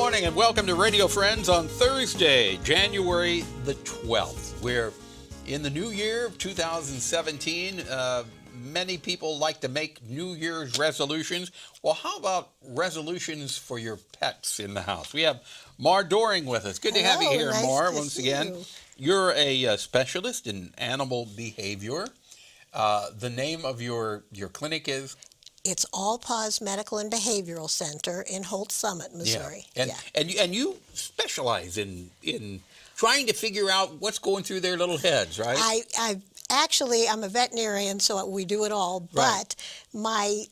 morning and welcome to Radio Friends on Thursday, January the 12th. We're in the new year of 2017. Many people like to make New Year's resolutions. Well, how about resolutions for your pets in the house? We have MAR DOERIng with us. Good to have you here, nice MAR, to once see again. you. You're a specialist in animal behavior. The name of your clinic is? It's All Paws Medical and Behavioral Center in Holt Summit, Missouri. Yeah. And you specialize in trying to figure out what's going through their little heads, right? I'm a veterinarian, so we do it all. But my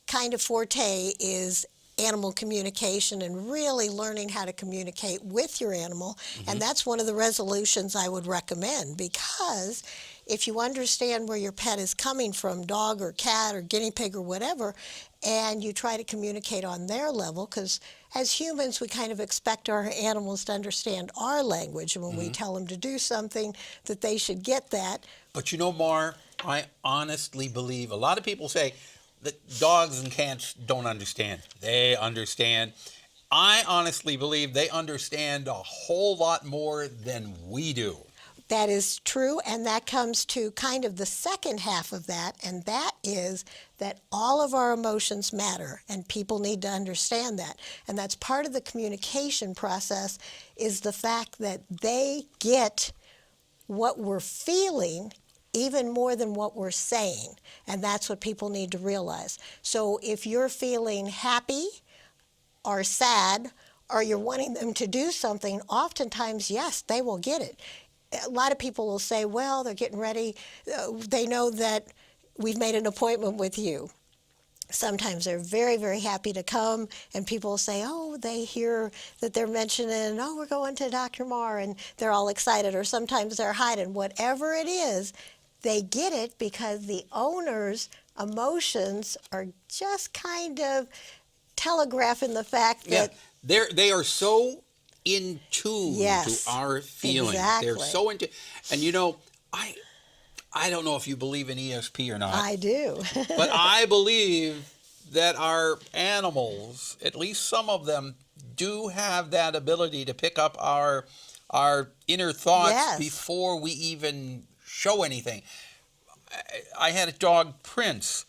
kind of forte is animal communication and really learning how to communicate with your animal. And that's one of the resolutions I would recommend, because if you understand where your pet is coming from, dog or cat or guinea pig or whatever, and you try to communicate on their level, because as humans we kind of expect our animals to understand our language, and when we tell them to do something that they should get that. But you know, Mar, I honestly believe a lot of people say that dogs and cats don't understand. They understand. I honestly believe they understand a whole lot more than we do. That is true, and that comes to kind of the second half of that, and that is that all of our emotions matter, and people need to understand that. And that's part of the communication process, is the fact that they get what we're feeling even more than what we're saying, and that's what people need to realize. So if you're feeling happy or sad, or you're wanting them to do something, oftentimes, yes, they will get it. A lot of people will say, well, they're getting ready. They know that we've made an appointment with you. Sometimes they're very, very happy to come, and people will say, oh, they hear that they're mentioning, oh, we're going to Dr. Mar, and they're all excited, or sometimes they're hiding. Whatever it is, they get it because the owner's emotions are just kind of telegraphing the fact that they are so in tune to our feelings. Exactly. They're so into, and you know, I don't know if you believe in ESP or not. I do. But I believe that our animals, at least some of them, do have that ability to pick up our inner thoughts before we even show anything. I had a dog, Prince,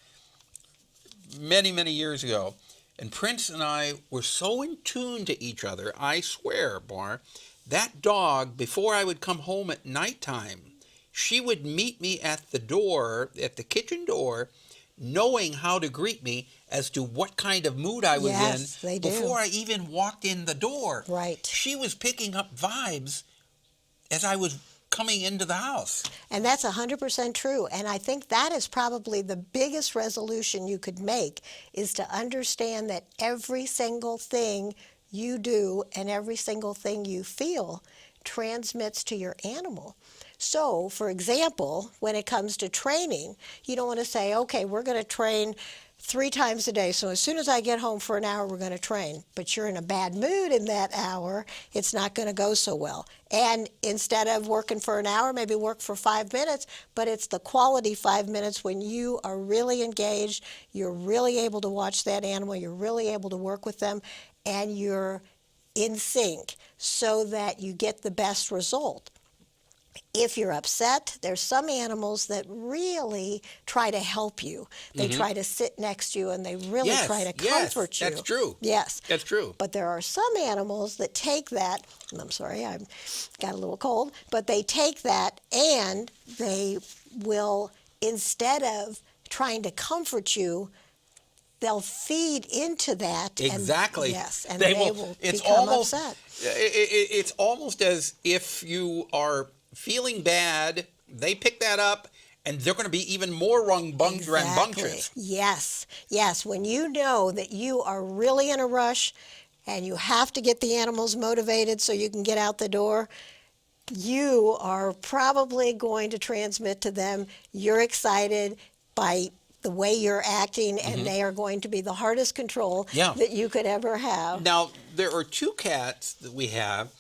many, many years ago. And Prince and I were so in tune to each other, I swear, Bar, that dog, before I would come home at nighttime, she would meet me at the door, at the kitchen door, knowing how to greet me as to what kind of mood I was in before I even walked in the door. Right. She was picking up vibes as I was coming into the house. And that's 100% true. And I think that is probably the biggest resolution you could make, is to understand that every single thing you do and every single thing you feel transmits to your animal. So, for example, when it comes to training, you don't want to say, okay, we're going to train 3 times a day, so as soon as I get home for an hour, we're going to train. But you're in a bad mood in that hour, it's not going to go so well. And instead of working for an hour, maybe work for 5 minutes, but it's the quality 5 minutes when you are really engaged, you're really able to watch that animal, you're really able to work with them, and you're in sync so that you get the best result. If you're upset, there's some animals that really try to help you. They try to sit next to you, and they really try to comfort you. That's true. Yes. That's true. But there are some animals that take that, and I'm sorry, I've got a little cold, but they take that and they will, instead of trying to comfort you, they'll feed into that. Exactly. And they will become upset. It's almost as if you are feeling bad, they pick that up, and they're going to be even more rambunctious. Yes. When you know that you are really in a rush and you have to get the animals motivated so you can get out the door, you are probably going to transmit to them you're excited by the way you're acting, and they are going to be the hardest control that you could ever have. Now, there are 2 cats that we have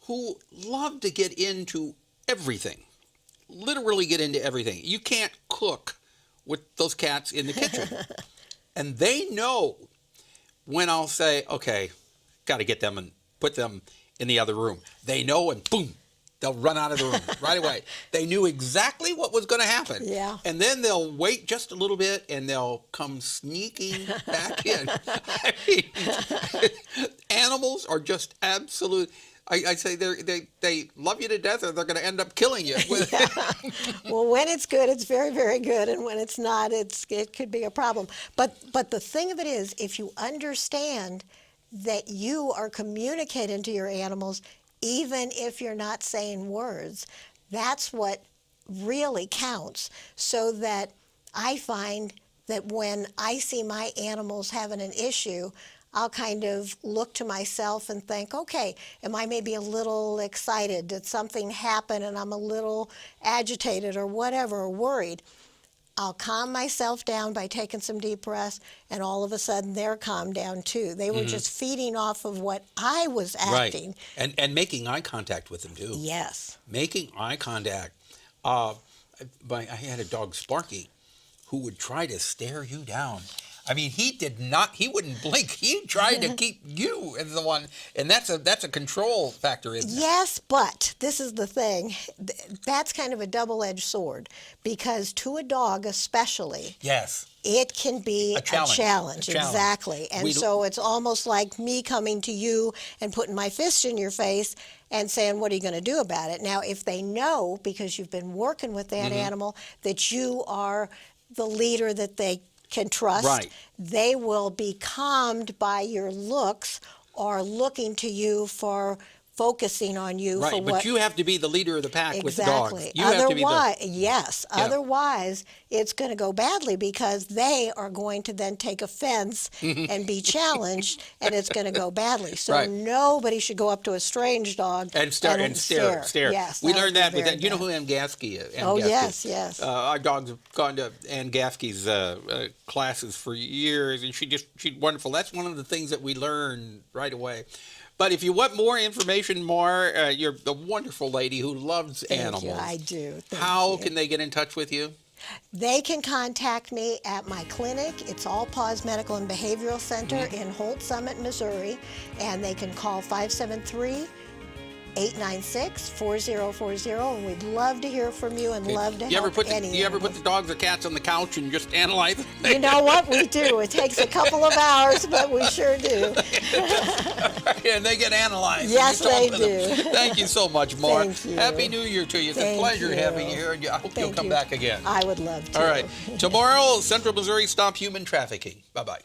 who love to get into everything, literally get into everything. You can't cook with those cats in the kitchen. And they know when I'll say, okay, got to get them and put them in the other room. They know, and boom, they'll run out of the room right away. They knew exactly what was going to happen. Yeah. And then they'll wait just a little bit, and they'll come sneaking back in. I mean, animals are just absolute. I say they love you to death, or they're going to end up killing you. Yeah. Well, when it's good, it's very, very good, and when it's not, it could be a problem. But the thing of it is, if you understand that you are communicating to your animals, even if you're not saying words, that's what really counts. So that I find that when I see my animals having an issue, I'll kind of look to myself and think, okay, am I maybe a little excited? Did something happen and I'm a little agitated or whatever, or worried? I'll calm myself down by taking some deep breaths, and all of a sudden they're calmed down too. They were just feeding off of what I was acting. Right. And making eye contact with them too. Yes. Making eye contact. I had a dog, Sparky, who would try to stare you down. I mean, he wouldn't blink. He tried to keep you as the one, and that's a control factor, isn't it? Yes, but this is the thing. That's kind of a double-edged sword, because to a dog especially, Yes. it can be a challenge. Exactly. And so it's almost like me coming to you and putting my fist in your face and saying, what are you going to do about it? Now, if they know, because you've been working with that animal, that you are the leader that they can trust, Right. they will be calmed by your looks or looking to you for focusing on you Right, for but what you have to be the leader of the pack with the exactly. dogs. You have to be Otherwise, the yes. Yeah. Otherwise, it's going to go badly, because they are going to then take offense and be challenged, and it's going to go badly. So Right. nobody should go up to a strange dog and stare. Yes, We that learned would that be with very that. You know bad. who Ann Gaskey is? Oh, yes, yes. Our dogs have gone to Ann Gaskey's classes for years, and she's wonderful. That's one of the things that we learn right away. But if you want more information, Mar, you're the wonderful lady who loves animals. Thank you, I do. How Thank you. can they get in touch with you? They can contact me at my clinic. It's All Paws Medical and Behavioral Center in Holt Summit, Missouri, and they can call 573-896-4040, and we'd love to hear from you and love to help any Do you ever animal. put the dogs or cats on the couch and just analyze them? You know what? We do. It takes a couple of hours, but we sure do. And they get analyzed. Yes, and you they talk to them. do. Thank you so much, Mar. Thank you. Happy New Year to you. It's a Thank pleasure you. having you here, and I hope you'll Thank come you. back again. I would love to. All right. Tomorrow, Central Missouri Stop Human Trafficking. Bye-bye.